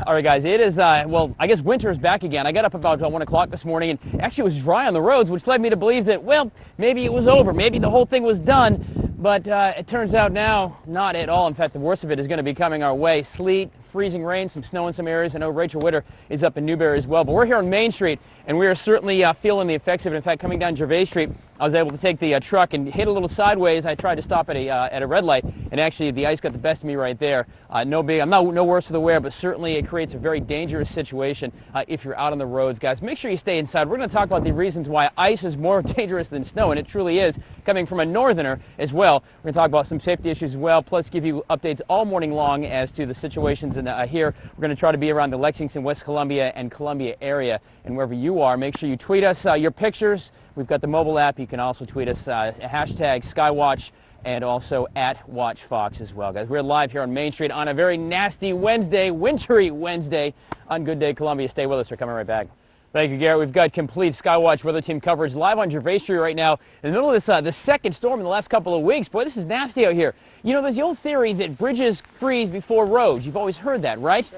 All right, guys, it is, well, I guess winter is back again. I got up about 1 o'clock this morning, and actually it was dry on the roads, which led me to believe that, well, maybe it was over. Maybe the whole thing was done, but it turns out now, not at all. In fact, the worst of it is going to be coming our way. Sleet, freezing rain, some snow in some areas. I know Rachel Witter is up in Newberry as well, but we're here on Main Street, and we are certainly feeling the effects of it. In fact, coming down Gervais Street, I was able to take the truck and hit a little sideways. I tried to stop at a red light, and actually the ice got the best of me right there. I'm no worse for the wear, but certainly it creates a very dangerous situation if you're out on the roads, guys. Make sure you stay inside. We're going to talk about the reasons why ice is more dangerous than snow, and it truly is, coming from a northerner as well. We're going to talk about some safety issues as well, plus give you updates all morning long as to the situations in here. We're going to try to be around the Lexington, West Columbia, and Columbia area, and wherever you are, make sure you tweet us your pictures. We've got the mobile app. You can also tweet us hashtag Skywatch and also at Watch Fox as well, guys. We're live here on Main Street on a very nasty Wednesday, wintry Wednesday on Good Day Columbia. Stay with us. We're coming right back. Thank you, Garrett. We've got complete Skywatch weather team coverage live on Gervais Street right now in the middle of this the second storm in the last couple of weeks. Boy, this is nasty out here. You know, there's the old theory that bridges freeze before roads. You've always heard that, right?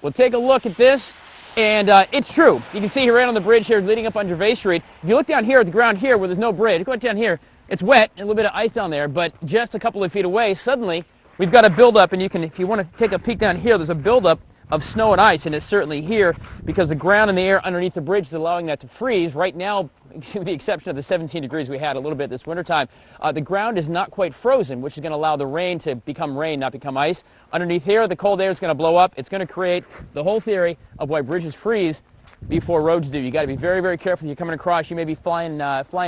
Well, take a look at this. And it's true. You can see here right on the bridge here leading up on Gervais Street. If you look down here at the ground here where there's no bridge, go down here, it's wet, and a little bit of ice down there, but just a couple of feet away, suddenly we've got a buildup, and you can, if you want to take a peek down here, there's a buildup of snow and ice, and it's certainly here because the ground and the air underneath the bridge is allowing that to freeze. Right now, with the exception of the 17 degrees we had a little bit this wintertime, the ground is not quite frozen, which is going to allow the rain to become rain, not become ice. Underneath here, the cold air is going to blow up. It's going to create the whole theory of why bridges freeze before roads do. You got to be very, very careful. You're coming across. You may be flying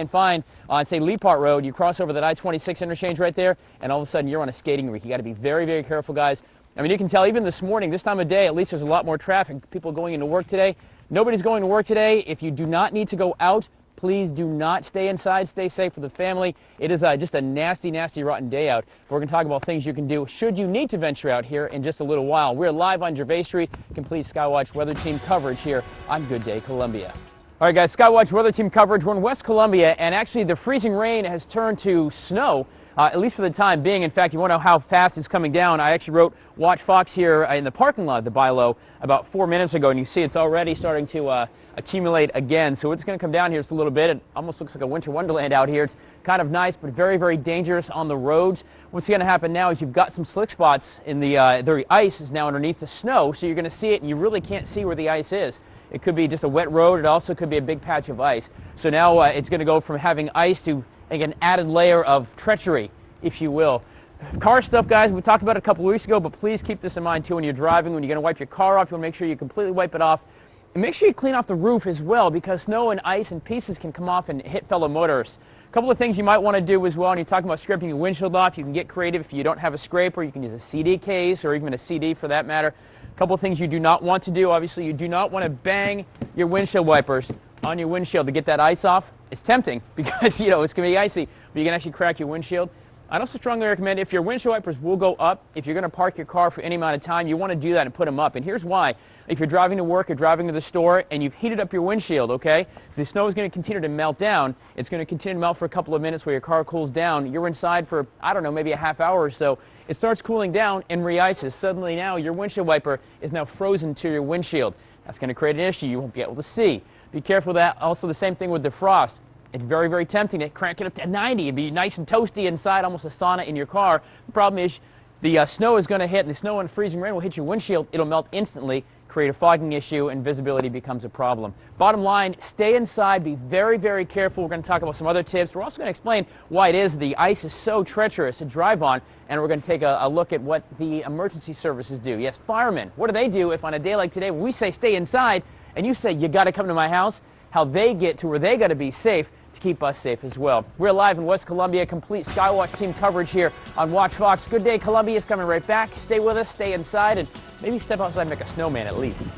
fine on, say, Leapart Road. You cross over that I-26 interchange right there, and all of a sudden you're on a skating rink. You got to be very, very careful, guys. I mean, you can tell even this morning, this time of day, at least there's a lot more traffic. People going into work today. Nobody's going to work today. If you do not need to go out, please do not stay inside. Stay safe with the family. It is just a nasty, nasty, rotten day out. We're going to talk about things you can do should you need to venture out here in just a little while. We're live on Gervais Street. Complete Skywatch weather team coverage here on Good Day Columbia. All right, guys, Skywatch weather team coverage. We're in West Columbia, and actually the freezing rain has turned to snow. At least for the time being. In fact, you want to know how fast it's coming down. I actually wrote Watch Fox here in the parking lot of the Bi-Lo about 4 minutes ago, and you see it's already starting to accumulate again. So it's going to come down here just a little bit. It almost looks like a winter wonderland out here. It's kind of nice, but very, very dangerous on the roads. What's going to happen now is you've got some slick spots in the ice is now underneath the snow, so you're going to see it, and you really can't see where the ice is. It could be just a wet road. It also could be a big patch of ice. So now it's going to go from having ice to an added layer of treachery, if you will. Car stuff, guys, we talked about it a couple of weeks ago, but please keep this in mind too when you're driving. When you're going to wipe your car off, you want to make sure you completely wipe it off. And make sure you clean off the roof as well, because snow and ice and pieces can come off and hit fellow motorists. A couple of things you might want to do as well, and you're talking about scraping your windshield off. You can get creative. If you don't have a scraper, you can use a CD case or even a CD for that matter. A couple of things you do not want to do. Obviously, you do not want to bang your windshield wipers on your windshield to get that ice off. It's tempting because, you know, it's going to be icy, but you can actually crack your windshield. I'd also strongly recommend if your windshield wipers will go up, if you're going to park your car for any amount of time, you want to do that and put them up. And here's why. If you're driving to work or driving to the store and you've heated up your windshield, okay, the snow is going to continue to melt down. It's going to continue to melt for a couple of minutes while your car cools down. You're inside for, I don't know, maybe a half hour or so. It starts cooling down and re-ices. Suddenly now your windshield wiper is now frozen to your windshield. That's going to create an issue. You won't be able to see. Be careful of that. Also the same thing with defrost. It's very, very tempting to crank it up to 90. It'd be nice and toasty inside, almost a sauna in your car. The problem is the snow is going to hit, and the snow and freezing rain will hit your windshield. It'll melt instantly, create a fogging issue, and visibility becomes a problem. Bottom line, stay inside. Be very, very careful. We're going to talk about some other tips. We're also going to explain why it is the ice is so treacherous to drive on, and we're going to take a look at what the emergency services do. Yes, firemen. What do they do if on a day like today, when we say stay inside, and you say you got to come to my house, how they get to where they got to be safe to keep us safe as well. We're live in West Columbia, complete Skywatch team coverage here on Watch Fox. Good Day Columbia is coming right back. Stay with us, stay inside, and maybe step outside and make a snowman at least.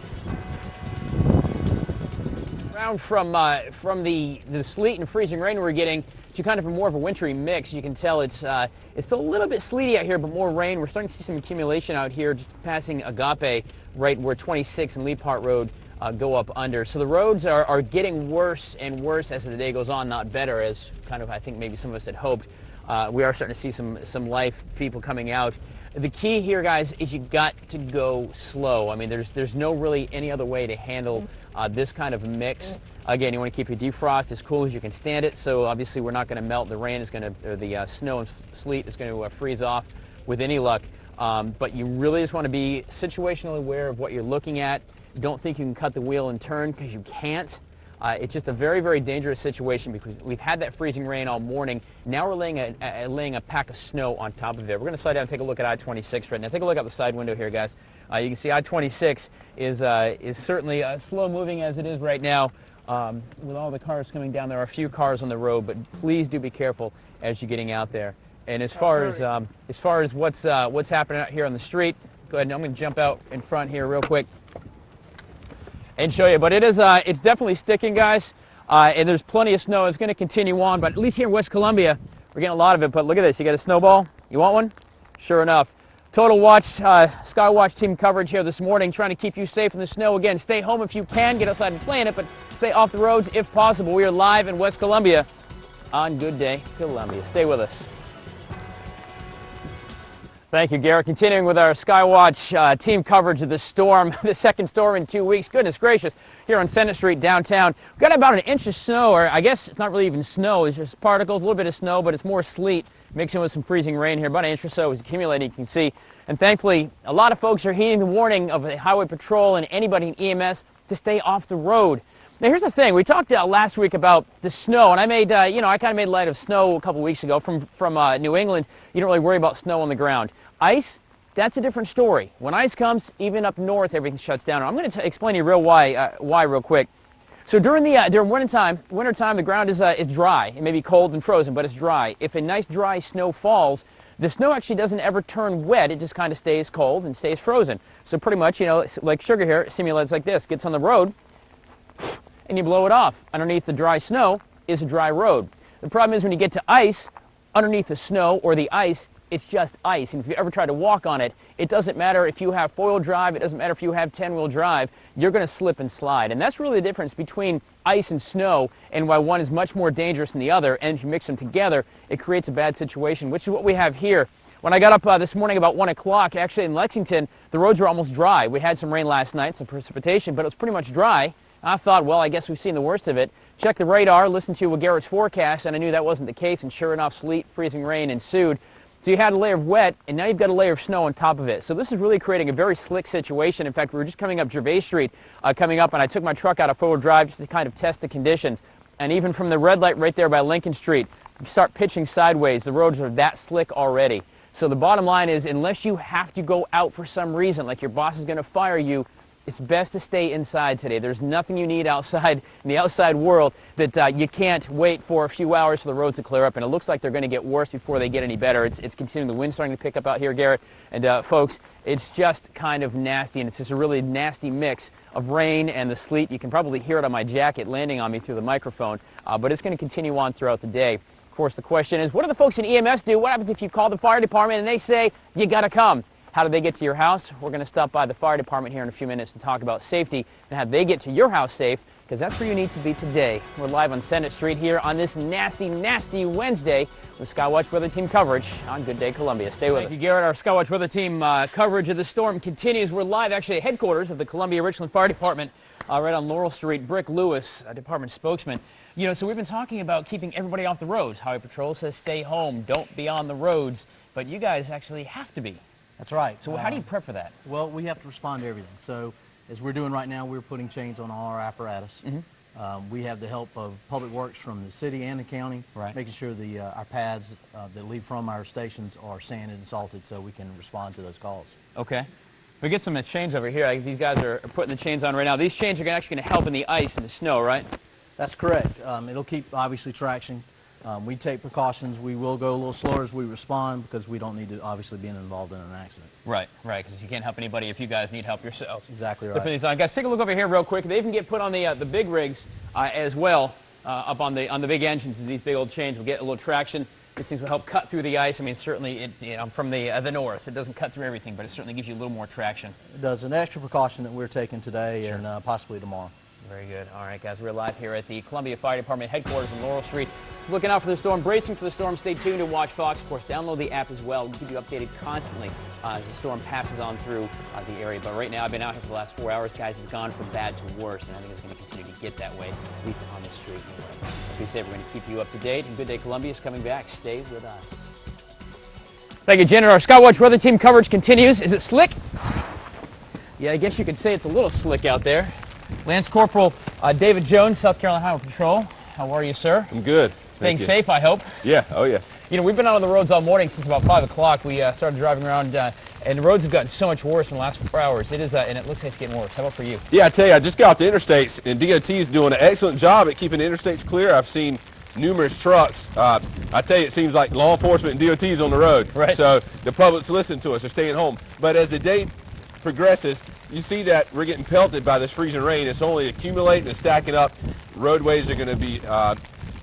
Around from the sleet and freezing rain we're getting to kind of more of a wintry mix. You can tell it's still a little bit sleety out here, but more rain. We're starting to see some accumulation out here, just passing Agape right where 26 and Leapart Road go up under. So the roads are getting worse and worse as the day goes on, not better, as kind of I think maybe some of us had hoped. we are starting to see some life, people coming out. The key here, guys, is you got to go slow. I mean, there's no really any other way to handle this kind of mix. Again, you want to keep your defrost as cool as you can stand it. So obviously, we're not going to melt. The rain is going to, or the snow and sleet is going to freeze off with any luck. But you really just want to be situationally aware of what you're looking at. Don't think you can cut the wheel and turn, because you can't. It's just a very, very dangerous situation, because we've had that freezing rain all morning. Now we're laying a pack of snow on top of it. We're going to slide down and take a look at I-26 right now. Take a look out the side window here, guys. You can see I-26 is certainly slow moving as it is right now. With all the cars coming down, there are a few cars on the road, but please do be careful as you're getting out there. And as far as what's happening out here on the street, go ahead. I'm going to jump out in front here real quick and show you. But it's definitely sticking, guys, and there's plenty of snow. It's going to continue on, but at least here in West Columbia, we're getting a lot of it. But look at this. You got a snowball? You want one? Sure enough. Total Watch, SkyWatch team coverage here this morning, trying to keep you safe in the snow. Again, stay home if you can. Get outside and play in it, but stay off the roads if possible. We are live in West Columbia on Good Day Columbia. Stay with us. Thank you, Garrett. Continuing with our SkyWatch team coverage of the storm, the second storm in 2 weeks. Goodness gracious, here on Senate Street downtown. We've got about an inch of snow, or I guess it's not really even snow. It's just particles, a little bit of snow, but it's more sleet mixing with some freezing rain here. About an inch or so is accumulating, you can see. And thankfully, a lot of folks are heeding the warning of the Highway Patrol and anybody in EMS to stay off the road. Now, here's the thing. We talked last week about the snow, and I made, I kind of made light of snow a couple weeks ago from New England. You don't really worry about snow on the ground. Ice, that's a different story. When ice comes, even up north, everything shuts down. I'm going to explain to you why real quick. So during wintertime, the ground is dry. It may be cold and frozen, but it's dry. If a nice dry snow falls, the snow actually doesn't ever turn wet. It just kind of stays cold and stays frozen. So pretty much, like sugar here, it simulates like this. Gets on the road, and you blow it off. Underneath the dry snow is a dry road. The problem is when you get to ice, underneath the snow or the ice, it's just ice. And if you ever try to walk on it, it doesn't matter if you have four-wheel drive, it doesn't matter if you have 10-wheel drive, you're going to slip and slide. And that's really the difference between ice and snow, and why one is much more dangerous than the other. And if you mix them together, it creates a bad situation, which is what we have here. When I got up this morning about 1 o'clock, actually in Lexington, the roads were almost dry. We had some rain last night, some precipitation, but it was pretty much dry. I thought, well, I guess we've seen the worst of it. Checked the radar, listened to Garrett's forecast, and I knew that wasn't the case. And sure enough, sleet, freezing rain ensued. So you had a layer of wet, and now you've got a layer of snow on top of it. So this is really creating a very slick situation. In fact, we were just coming up Gervais Street, and I took my truck out of four-wheel drive just to kind of test the conditions. And even from the red light right there by Lincoln Street, you start pitching sideways. The roads are that slick already. So the bottom line is, unless you have to go out for some reason, like your boss is going to fire you, it's best to stay inside today. There's nothing you need outside in the outside world that you can't wait for a few hours for the roads to clear up. And it looks like they're going to get worse before they get any better. It's continuing. The wind's starting to pick up out here, Garrett. And folks, it's just kind of nasty. And it's just a really nasty mix of rain and the sleet. You can probably hear it on my jacket landing on me through the microphone. But it's going to continue on throughout the day. Of course, the question is, what do the folks in EMS do? What happens if you call the fire department and they say, you got to come? How do they get to your house? We're going to stop by the fire department here in a few minutes and talk about safety and how they get to your house safe, because that's where you need to be today. We're live on Senate Street here on this nasty, nasty Wednesday with SkyWatch Weather Team coverage on Good Day Columbia. Stay with us. Thank you, Garrett. Our SkyWatch Weather Team coverage of the storm continues. We're live actually at headquarters of the Columbia Richland Fire Department right on Laurel Street. Brick Lewis, a department spokesman. So we've been talking about keeping everybody off the roads. Highway Patrol says stay home, don't be on the roads, but you guys actually have to be. That's right. So how do you prep for that? Well, we have to respond to everything. So as we're doing right now, we're putting chains on all our apparatus. We have the help of Public Works from the city and the county, making sure our pads that leave from our stations are sanded and salted so we can respond to those calls. Okay. We get some chains over here. These guys are putting the chains on right now. These chains are actually going to help in the ice and the snow, right? That's correct. It'll keep, obviously, traction. We take precautions. We will go a little slower as we respond because we don't need to obviously be involved in an accident. Right, because you can't help anybody if you guys need help yourselves. Exactly right. Put these on. Guys, take a look over here real quick. They even get put on the big rigs as well, up on the big engines. These big old chains will get a little traction. These things will help cut through the ice. I mean, certainly, I'm from the north. It doesn't cut through everything, but it certainly gives you a little more traction. It does. An extra precaution that we're taking today and possibly tomorrow. Very good. All right, guys, we're live here at the Columbia Fire Department headquarters on Laurel Street. Looking out for the storm, bracing for the storm. Stay tuned to Watch Fox. Of course, download the app as well. We'll keep you updated constantly as the storm passes on through the area. But right now, I've been out here for the last 4 hours, guys. It's gone from bad to worse, and I think it's going to continue to get that way, at least on the street anyway. Like we said, we're going to keep you up to date. And Good Day Columbia is coming back. Stay with us. Thank you, Janet. Our SkyWatch weather team coverage continues. Is it slick? Yeah, I guess you could say it's a little slick out there. Lance Corporal David Jones, South Carolina Highway Patrol. How are you, sir? I'm good. Staying safe, I hope. Yeah, oh yeah. You know, we've been out on the roads all morning since about 5 o'clock. We started driving around, and the roads have gotten so much worse in the last 4 hours. It is, and it looks like it's getting worse. How about for you? Yeah, I tell you, I just got off the interstates, and DOT is doing an excellent job at keeping the interstates clear. I've seen numerous trucks. I tell you, it seems like law enforcement and DOT is on the road. Right. So the public's listening to us. They're staying home. But as the day progresses, you see that we're getting pelted by this freezing rain. It's only accumulating and stacking up. Roadways are going to be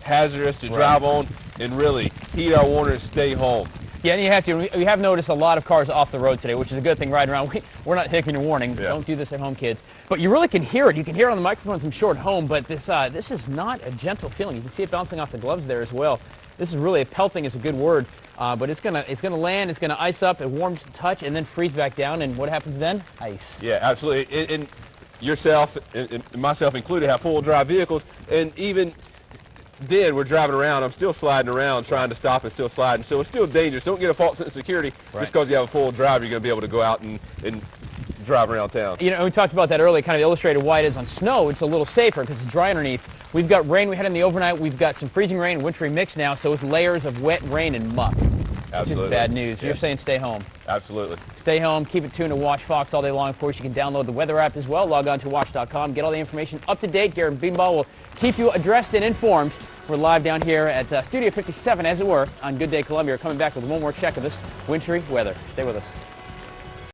hazardous to drive on, and really heed our warning and stay home. Yeah, and you have to. We have noticed a lot of cars off the road today, which is a good thing riding around. We're not taking a warning. Yeah. Don't do this at home, kids. But you really can hear it. You can hear it on the microphones from short home, but this is not a gentle feeling. You can see it bouncing off the gloves there as well. This is really, pelting is a good word, but it's gonna land, it's gonna ice up, it warms to touch, and then freeze back down, and what happens then? Ice. Yeah, absolutely. And yourself and myself included have four-wheel drive vehicles, and even then we're driving around, I'm still sliding around trying to stop and still sliding, so it's still dangerous. Don't get a false sense of security. Right. Just because you have a full drive, you're going to be able to go out and drive around town. You know, we talked about that earlier, kind of illustrated why it is on snow. It's a little safer because it's dry underneath. We've got rain we had in the overnight. We've got some freezing rain and wintry mix now, so it's layers of wet rain and muck. Which is bad news. Yeah. You're saying stay home. Absolutely. Stay home. Keep it tuned to Watch Fox all day long. Of course, you can download the weather app as well. Log on to watch.com. Get all the information up to date. Garrett Beanball will keep you addressed and informed. We're live down here at Studio 57, as it were, on Good Day Columbia. We're coming back with one more check of this wintry weather. Stay with us.